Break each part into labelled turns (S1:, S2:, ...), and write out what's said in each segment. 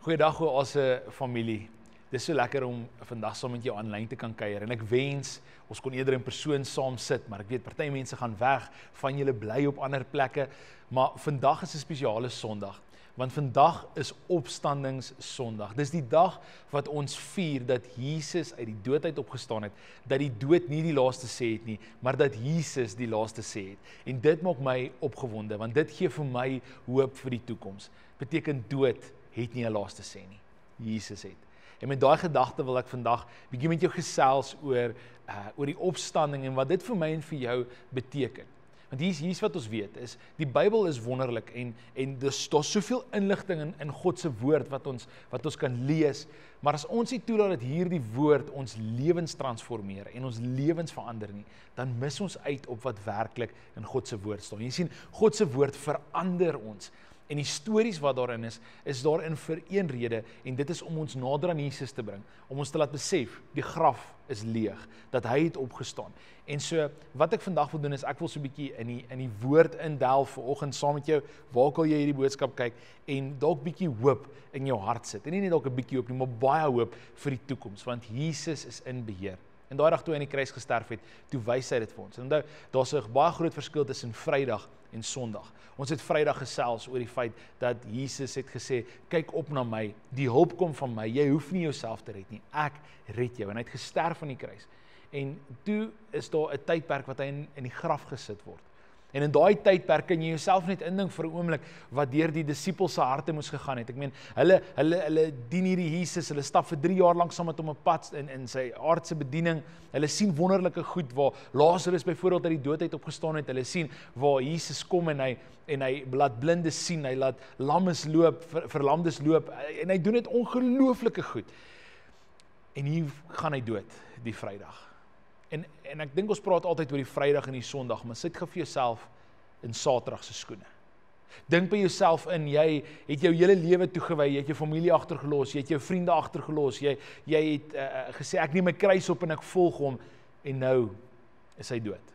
S1: Goeiedag as 'n familie. Dis so lekker om vandag saam met jou aanlyn te kan kuier en ek wens ons kon eerder in persoon saam sit, maar ek weet party mense gaan weg, van julle bly op ander plekke, maar vandag is 'n spesiale Sondag, want vandag is opstandingssondag. Dis die dag wat ons vier dat Jesus uit die dood uit opgestaan het, dat die dood nie die laaste sê het nie, maar dat Jesus die laaste sê het. En dit maak my opgewonde, want dit gee vir my hoop vir die toekoms. Beteken dood het nie 'n laaste sê nie. Jesus het. En met daai gedagte wil ek vandag bietjie met jou gesels oor die opstanding en wat dit vir my en vir jou beteken. Want hier's wat ons weet, is die Bybel is wonderlik en daar's soveel inligting in God se woord wat ons kan lees, maar as ons nie toelaat dat hierdie woord ons lewens transformeer en ons lewens verander nie, dan mis ons uit op wat werklik in God se woord staan. Jy sien, God se woord verander ons. En die stories wat daarin is daarin vir een rede, en dit is om ons nader aan Jesus te bring, om ons te laat besef, die graf is leeg, dat hy het opgestaan. En so, wat ek vandag wil doen is, ek wil so 'n bietjie in die woord indelf vanoggend saam met jou, waar ook al jy hierdie boodskap kyk, en dalk bietjie hoop in jou hart sit, en nie net dalk 'n bietjie hoop nie, maar baie hoop vir die toekoms, want Jesus is in beheer. En daai dag toe hy in die kruis gesterf het, toe wys hy dit vir ons. En onthou, daar's 'n baie groot verskil tussen Vrydag en Sondag. Ons het Vrydag gesels oor die feit dat Jesus het gesê, kyk op na my, die hulp kom van my, jy hoef nie jouself te red nie, ek red jou. En hy het gesterf aan die kruis. En toe is daar 'n tydperk wat hy in die graf gesit word. En in daai tydperk kan jy jouself net indink vir 'n oomblik wat deur die disippels se harte moes gegaan het. Ek meen, hulle dien hierdie Jesus, hulle stap vir 3 jaar lank saam met hom op pad in sy aardse bediening. Hulle sien wonderlike goed waar Lazarus byvoorbeeld uit die dood uit opgestaan het. Hulle sien waar Jesus kom en hy laat blindes sien, hy laat lammes loop, verlamdes loop en hy doen dit ongelooflike goed. En hier gaan hy dood die Vrydag. En ek dink ons praat altyd oor die Vrydag en die Sondag, maar sit gou vir jouself in Saterdag se skoene. Dink by jouself in, jy het jou hele lewe toegewy, jy het jou familie agtergelos, jy het jou vriende agtergelos, jy het gesê ek neem my kruis op en ek volg hom, en nou is hy dood.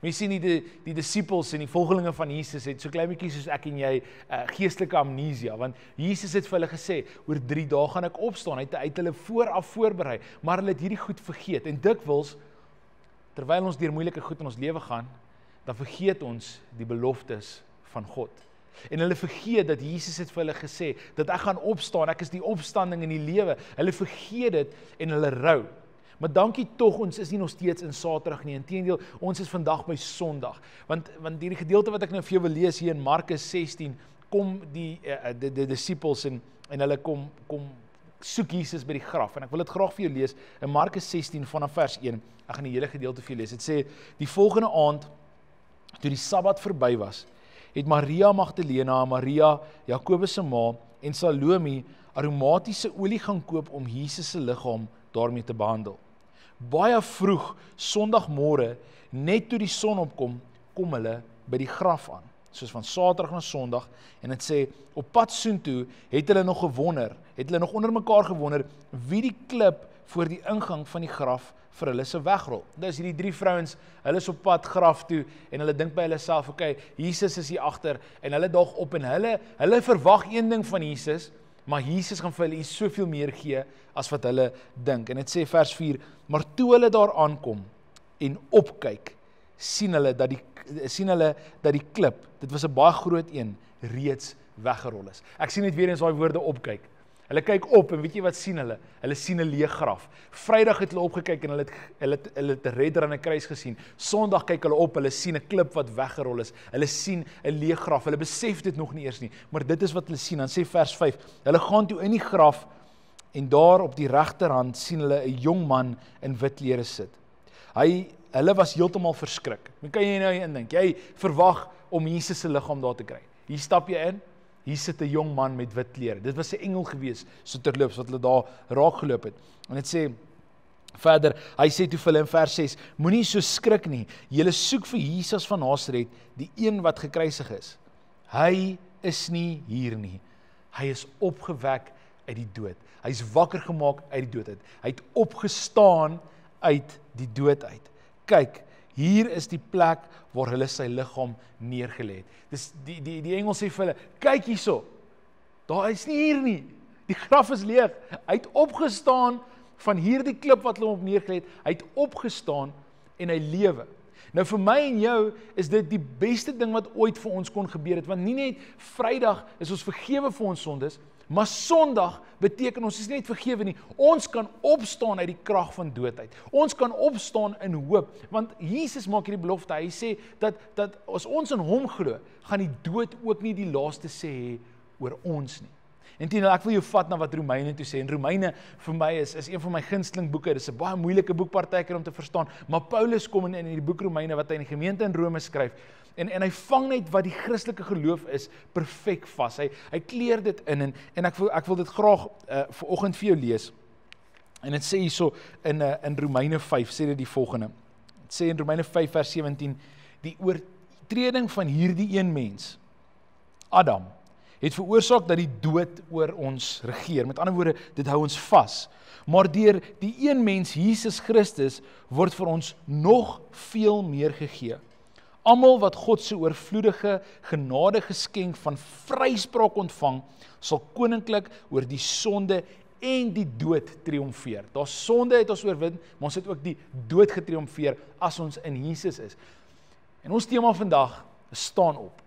S1: Maar jy sien die disippels en die volgelinge van Jesus het so klein bietjie soos ek en jy geestelike amnesia, want Jesus het vir hulle gesê, oor 3 dae gaan ek opstaan, hy het hulle vooraf voorberei, maar hulle het hierdie goed vergeet, en dikwels, terwyl ons deur moeilike goed in ons lewe gaan, dan vergeet ons die beloftes van God. En hulle vergeet dat Jesus het vir hulle gesê, dat ek gaan opstaan, ek is die opstanding in die lewe. Hulle vergeet dit en hulle rou. Maar dankie tog, ons is nie nog steeds in Saterdag nie, inteendeel, ons is vandag by Sondag. Want hierdie gedeelte wat ek nou vir jou wil lees hier in Markus 16, kom die disippels en hulle kom soek Jesus by die graf. En ek wil dit graag vir jou lees in Markus 16 vanaf vers 1. Ek gaan die hele gedeelte vir jou lees. Dit sê, die volgende aand, toe die Sabbat verby was, het Maria Magdalena, Maria, Jakobus se ma en Salome aromatiese olie gaan koop om Jesus se liggaam daarmee te behandel. Baie vroeg, Sondagmôre, net toe die son opkom, kom hulle by die graf aan. Soos van Saterdag na Sondag, en het sê, op pad soontoe het hulle nog onder mekaar gewonder, wie die klip voor die ingang van die graf vir hulle se wegrol. Dus hierdie 3 vrouens, hulle is op pad graf toe, en hulle dink by hulle self, okay, Jesus is hier agter, en hulle daag op, en hulle verwag een ding van Jesus, maar Jesus gaan vir hulle soveel meer gee, as wat hulle dink. En het sê vers 4, maar toe hulle daar aankom, en opkyk, sien hulle dat die klip, dit was 'n baie groot een, reeds weggerol is. Ek sien net weer eens daai woorde opkyk. Hulle kyk op, en weet jy wat sien hulle? Hulle sien 'n leë graf. Vrydag het hulle opgekyk, en hulle het 'n redder aan 'n kruis gesien. Sondag kyk hulle op, hulle sien 'n klip wat weggerol is. Hulle sien 'n leë graf. Hulle besef dit nog nie eers nie, maar dit is wat hulle sien. Dan sê vers 5, hulle gaan toe in die graf, en daar op die regterhand sien hulle 'n jong man in wit klere sit. Hulle was heeltemal verskrik. Dan kan jy nou indink, jy verwag om Jesus se liggaam daar te kry. Hier stap jy in, hier sit 'n jong man met wit klere. Dit was 'n engel gewees, so terloops, wat hulle daar raak geloop het. En dit sê verder, hy sê toe vir hulle in vers 6, moenie so skrik nie, julle soek vir Jesus van Nasaret, die een wat gekruisig is. Hy is nie hier nie. Hy is opgewek uit die dood. Hy is wakker gemaak uit die dood uit. Hy het opgestaan uit die dood uit. Kyk, hier is die plek waar hulle sy liggaam neergelê het. Dis die engel sê vir hulle, kyk hierso. Daar is nie hier nie. Die graf is leeg. Hy het opgestaan van hierdie klip wat hulle op neergelê het. Hy het opgestaan en hy lewe. Nou vir my en jou is dit die beste ding wat ooit vir ons kon gebeur het, want nie net Vrydag is ons vergewe vir ons sondes, maar Sondag beteken ons is nie net vergewe nie, ons kan opstaan uit die krag van dood uit. Ons kan opstaan in hoop, want Jesus maak hierdie belofte, hy sê dat as ons in hom glo, gaan die dood ook nie die laaste sê hê oor ons nie. En Tino, ek wil jou vat na wat Romeine toe sê, en Romeine vir my is een van my gunsteling boeke, dit is 'n baie moeilike boek partykeer om te verstaan, maar Paulus kom in die boek Romeine wat hy in die gemeente in Rome skryf, en hy vang net wat die Christelike geloof is, perfek vas, hy kleer dit in, en ek wil dit graag vanoggend vir jou lees, en dit sê hierso in Romeine 5, sê dit die volgende, het sê in Romeine 5 vers 17, die oortreding van hierdie een mens, Adam, het veroorsaak dat die dood oor ons regeer. Met ander woorde, dit hou ons vas. Maar deur die een mens, Jesus Christus, word vir ons nog veel meer gegee. Almal wat God se oorvloedige genade geskenk van vryspraak ontvang, sal koninklik oor die sonde en die dood triomfeer. Daar sonde het ons oorwin, maar ons het ook die dood getriomfeer as ons in Jesus is. En ons tema vandag is staan op.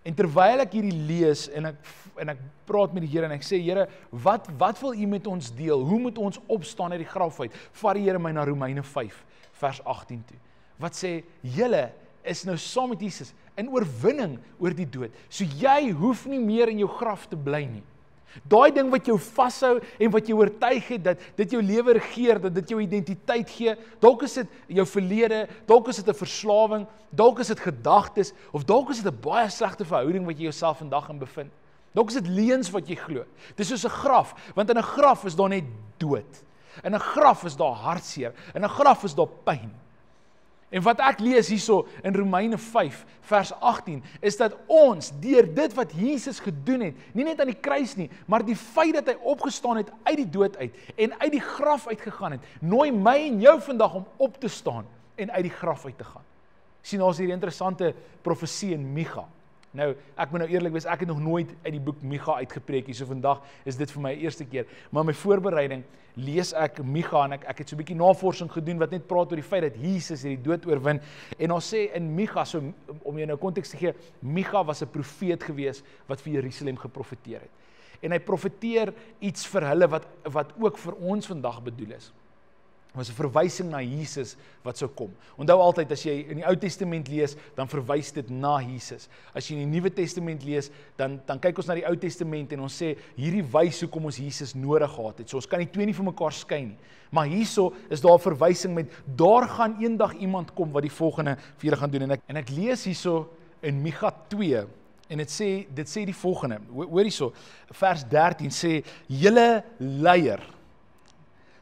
S1: En terwyl ek hierdie lees en ek praat met die Here en ek sê, Here, wat wil U met ons deel? Hoe moet ons opstaan uit die graf uit? Vat die Here my na Romeine 5 vers 18 toe. Wat sê, julle is nou saam met Jesus in oorwinning oor die dood. So jy hoef nie meer in jou graf te bly nie. Daai ding wat jou vashou en wat jou oortuig het dat dit jou lewe regeer, dat dit jou identiteit gee, dalk is dit jou verlede, dalk is dit 'n verslawing, dalk is dit gedagtes, of dalk is dit 'n baie slegte verhouding wat jy jouself vandag in bevind. Dalk is dit leuns wat jy glo. Dis soos 'n graf, want in 'n graf is daar net dood. In 'n graf is daar hartseer, in 'n graf is daar pyn. En wat ek lees hierso in Romeine 5 vers 18 is dat ons deur dit wat Jesus gedoen het, nie net aan die kruis nie, maar die feit dat hy opgestaan het uit die dood uit en uit die graf uitgegaan het, nooi my en jou vandag om op te staan en uit die graf uit te gaan. Sien, daar is hierdie interessante profesie in Micha. Nou, ek moet nou eerlik wees, ek het nog nooit uit die boek Micha uitgepreek, so vandag is dit vir my eerste keer, maar my voorbereiding lees ek Micha en ek het so 'n bietjie navorsing gedoen wat net praat oor die feit dat Jesus hierdie dood oorwin, en ons sê in Micha, so om jou nou konteks te gee, Micha was 'n profeet gewees wat vir Jerusalem geprofeteer het, en hy profeteer iets vir hulle wat ook vir ons vandag bedoel is. Was 'n verwysing na Jesus wat sou kom. Onthou altyd, as jy in die Ou Testament lees, dan verwys dit na Jesus. As jy in die Nuwe Testament lees, dan kyk ons na die Ou Testament en ons sê, hierdie wys hoekom ons Jesus nodig gehad het. So ons kan die twee nie vir mekaar skei nie. Maar hierso is daar 'n verwysing met, daar gaan eendag iemand kom wat die volgende vir julle gaan doen. En ek lees hierso in Micha 2, en dit sê die volgende, hoor hierso, vers 13 sê, julle leier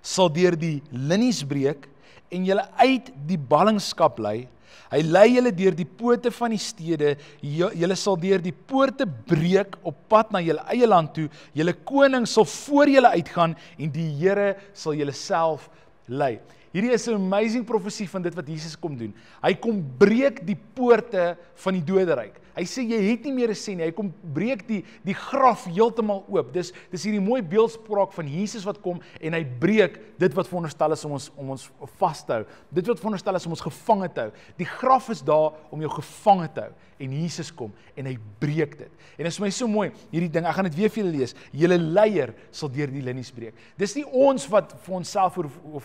S1: sal deur die linies breek en julle uit die ballingskap lei. Hy lei julle deur die poorte van die stede, julle sal deur die poorte breek op pad na julle eie land toe, julle koning sal voor julle uitgaan en die Here sal julle self lei. Hierdie is 'n amazing profesie van dit wat Jesus kom doen. Hy kom breek die poorte van die doderyk. Hy sê jy het nie meer 'n sê nie. Hy kom breek die graf heeltemal oop. Dis hierdie mooi beeldspraak van Jesus wat kom en hy breek dit wat veronderstel is om ons vas te hou. Dit wat veronderstel is om ons gevange te hou. Die graf is daar om jou gevange te hou. En Jesus kom en hy breek dit. En dit is vir my so mooi, hierdie ding, ek gaan dit weer vir julle lees. Julle leier sal deur die linies breek. Dis nie ons wat vir onsself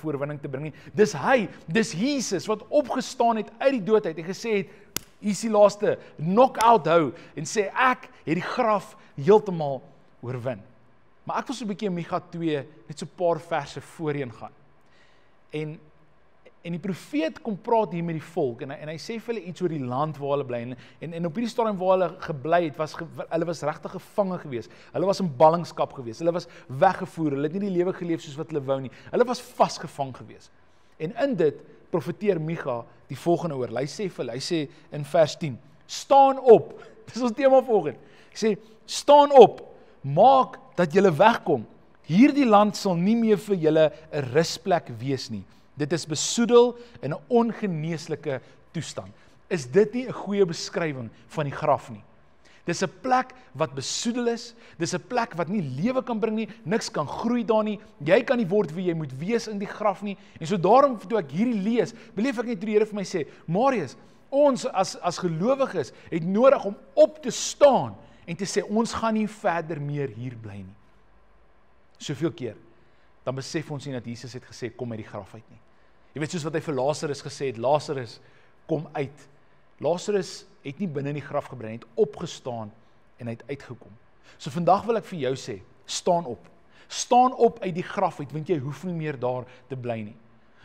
S1: oorwinning te bring nie. Dis hy, dis Jesus wat opgestaan het uit die dood uit en gesê het, hier is die laaste knock-out hou en sê ek het die graf heeltemal oorwin. Maar ek wil so 'n bietjie in Micha 2 net so 'n paar verse voorheen gaan. En die profeet kom praat hier met die volk en hy sê vir hulle iets oor die land waar hulle bly en op hierdie stadium waar hulle gebly het, hulle was regtig gevange gewees. Hulle was in ballingskap gewees. Hulle was weggevoer. Hulle het nie die lewe geleef soos wat hulle wou nie. Hulle was vasgevang gewees. En in dit profeteer Micha die volgende oor. Hy sê vir hulle, hy sê in vers 10, staan op. Dis ons tema vanoggend. Hy sê, staan op, maak dat julle wegkom. Hierdie land sal nie meer vir julle 'n rusplek wees nie. Dit is besoedel in 'n ongeneeslike toestand. Is dit nie 'n goeie beskrywing van die graf nie? Dis 'n plek wat besoedel is, dis 'n plek wat nie lewe kan bring nie, niks kan groei daar nie, jy kan nie word wie jy moet wees in die graf nie, en so daarom toe ek hierdie lees, beleef ek net toe die Here vir my sê, Marius, ons as gelowiges het nodig om op te staan, en te sê, ons gaan nie verder meer hier bly nie. Soveel keer, dan besef ons nie dat Jesus het gesê, kom uit die graf uit nie. Jy weet soos wat hy vir Lazarus gesê het, Lazarus, kom uit. Lazarus het nie binne in die graf gebly, hy het opgestaan en hy het uitgekom. So vandag wil ek vir jou sê, staan op. Staan op uit die graf uit, want jy hoef nie meer daar te bly nie.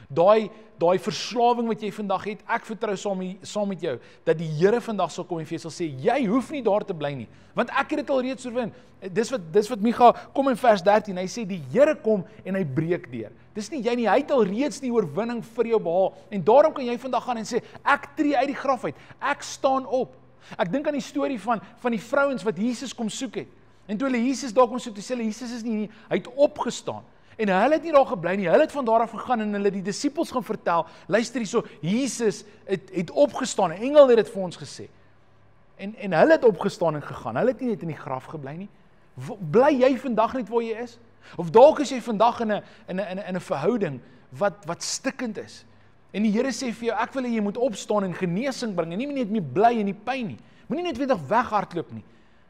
S1: Daai verslawing wat jy vandag het, ek vertrou saam met jou, dat die Here vandag sal kom en vir jou sal sê, jy hoef nie daar te bly nie, want ek het dit al reeds oorwin. Dis wat Micha kom in vers 13, hy sê die Here kom en hy breek deur. Dis nie jy nie, hy het al reeds die oorwinning vir jou behaal, en daarom kan jy vandag gaan en sê, ek tree uit die graf uit, ek staan op. Ek dink aan die storie van die vrouens wat Jesus kom soek het, en toe hulle Jesus daar kom soek, toe sê hulle, Jesus is nie, hy het opgestaan. En hulle het nie daar gebly nie, hulle het van daar af gegaan en hulle die disippels gaan vertel, luister hierso, Jesus het opgestaan, 'n engel het dit vir ons gesê. En hulle het opgestaan en gegaan, hulle het nie net in die graf gebly nie. Bly jy vandag net waar jy is? Of dalk is jy vandag in 'n verhouding wat stikkend is. En die Here sê vir jou, ek wil hê jy moet opstaan en genesing bring, en nie net meer bly in die pyn nie. Moenie net weer weghardloop nie.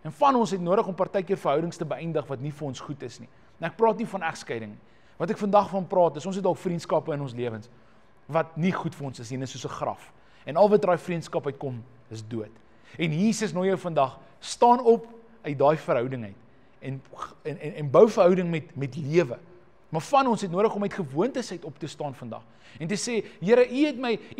S1: En van ons het nodig om partykeer verhoudings te beëindig wat nie vir ons goed is nie. En ek praat nie van egskeiding nie. Wat ek vandag van praat is, ons het al vriendskappe in ons lewens wat nie goed vir ons is nie, dis soos 'n graf. En al wat daai vriendskap uitkom, is dood. En Jesus nooi jou vandag, staan op uit daai verhouding uit en bou verhouding met lewe. Maar van ons het nodig om uit gewoontes uit op te staan vandag. En te sê, Here, U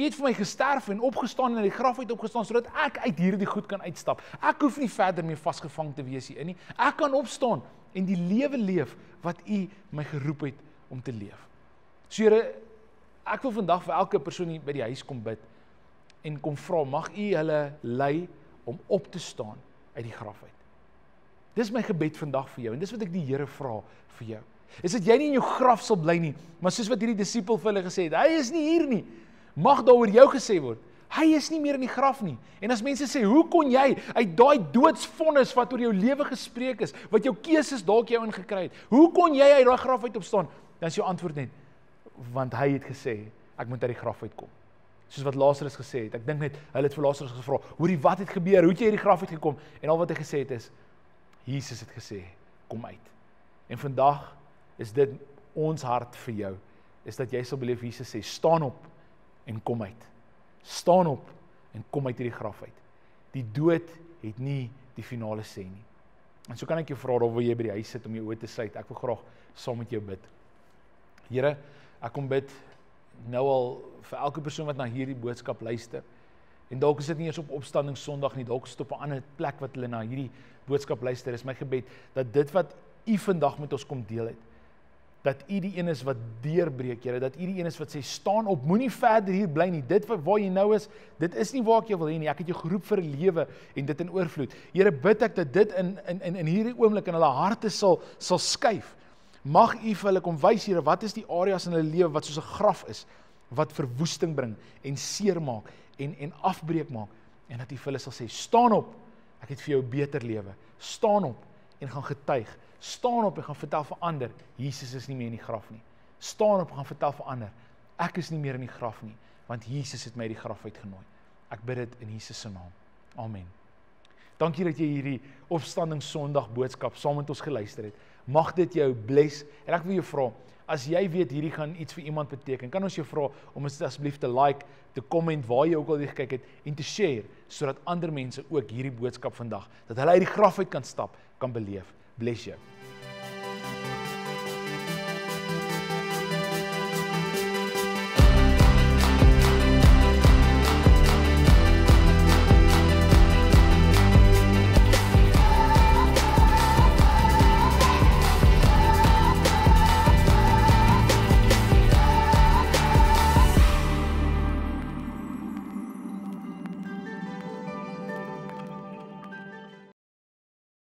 S1: het vir my gesterf en opgestaan en uit die graf uit opgestaan, sodat ek uit hierdie goed kan uitstap. Ek hoef nie verder meer vasgevang te wees hierin nie. Ek kan opstaan en die lewe leef wat U my geroep het om te leef. So Here, ek wil vandag vir elke persoon hier by die huis kom bid en kom vra, mag U hulle lei om op te staan uit die graf uit. Dis my gebed vandag vir jou, en dis wat ek die Here vra vir jou. Is dat jy nie in jou graf sal bly nie, maar soos wat hierdie disipel vir hulle gesê het, hy is nie hier nie, mag daar oor jou gesê word, hy is nie meer in die graf nie. En as mense sê, hoe kon jy uit daai doodsvonnis wat oor jou lewe gespreek is, wat jou keuses dalk jou ingekry het, hoe kon jy uit daai graf uit opstaan? Dan is jou antwoord net, want hy het gesê, ek moet uit die graf uitkom. Soos wat Lazarus gesê het, ek dink net, hulle het vir Lazarus gevra, hoorie, wat het gebeur, hoe het jy uit die graf uitgekom? En al wat hy gesê het is, Jesus het gesê, kom uit. En vandag is dit ons hart vir jou, is dat jy sal beleef, Jesus sê, staan op en kom uit. Staan op en kom uit hierdie graf uit. Die dood het nie die finale sê nie. En so kan ek jou vra, of wil jy by die huis sit om jou oë te sluit, ek wil graag saam met jou bid. Here, ek kom bid nou al vir elke persoon wat na hierdie boodskap luister, en dalk is dit nie eers op opstanding Sondag nie, dalk is dit op 'n ander plek wat hulle na hierdie boodskap luister, is my gebed, dat dit wat U vandag met ons kom deel het, dat U die een is wat deurbreek, Here, dat U die een is wat sê, staan op, moenie verder hier bly nie, dit waar jy nou is, dit is nie waar ek jou wil hê nie, ek het jou geroep vir 'n lewe, en dit in oorvloed. Here, bid ek dat dit in hierdie oomblik in hulle harte sal skuif. Mag U vir hulle kom wys, Here, wat is die areas in hulle lewe wat soos 'n graf is, wat verwoesting bring, en seer maak, en afbreek maak, en dat U vir hulle sal sê, staan op, ek het vir jou 'n beter lewe, staan op, en gaan getuig, staan op en gaan vertel vir ander, Jesus is nie meer in die graf nie. Staan op en gaan vertel vir ander, ek is nie meer in die graf nie, want Jesus het my uit die graf uitgenooi. Ek bid dit in Jesus se naam. Amen. Dankie dat jy hierdie opstanding Sondag boodskap saam met ons geluister het. Mag dit jou bless, en ek wil jou vra, as jy weet hierdie gaan iets vir iemand beteken, kan ons jou vra om dit asseblief te like, te comment waar jy ook al gekyk het, en te share, sodat ander mense ook hierdie boodskap vandag, dat hulle uit die graf uit kan stap, kan beleef. Bless jou.